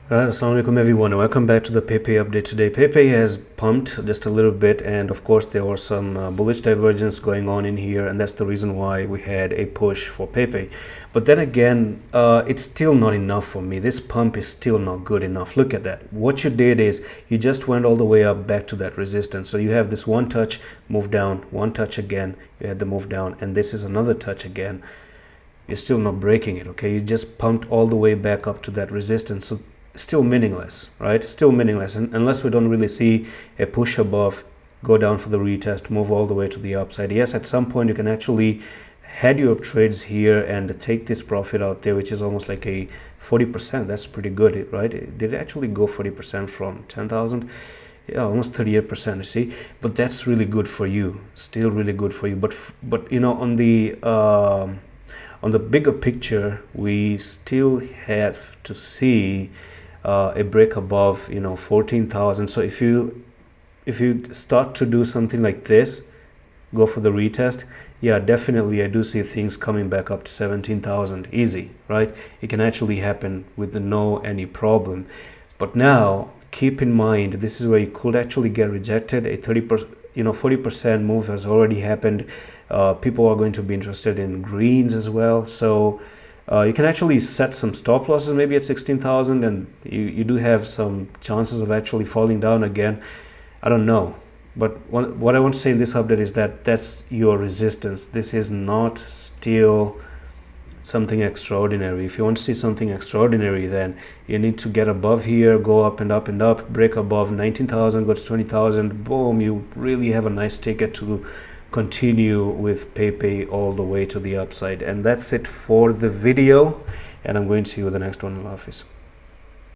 Right, assalamu alaikum everyone. Welcome back to the Pepe update today. Pepe has pumped just a little bit, and of course there was some bullish divergence going on in here, and that's the reason why we had a push for Pepe. But then again, it's still not enough for me. This pump is still not good enough. Look at that. What you did is you just went all the way up back to that resistance. So you have this one touch, move down, one touch again, you had the move down, and this is another touch again. You're still not breaking it, okay? You just pumped all the way back up to that resistance. So still meaningless, right? Still meaningless, and unless we don't really see a push above, go down for the retest, move all the way to the upside. Yes, at some point you can actually head your trades here and take this profit out there, which is almost like a 40%. That's pretty good, right? Did it actually go 40% from 10,000? Yeah, almost 38%, you see. But that's really good for you, still really good for you. But you know, on the bigger picture, we still have to see a break above 14,000. So if you start to do something like this, go for the retest, yeah, definitely I do see things coming back up to 17,000 easy, right? It can actually happen with any problem. But now keep in mind, this is where you could actually get rejected. A 30%, 40% move has already happened. People are going to be interested in greens as well, so you can actually set some stop losses maybe at 16,000, and you do have some chances of actually falling down again. I don't know, but what I want to say in this update is that that's your resistance. This is not still something extraordinary. If you want to see something extraordinary, then you need to get above here, go up and up and up, break above 19,000, go to 20,000, boom, you really have a nice ticket to continue with Pepe all the way to the upside. And that's it for the video, and I'm going to see you with the next one in the office.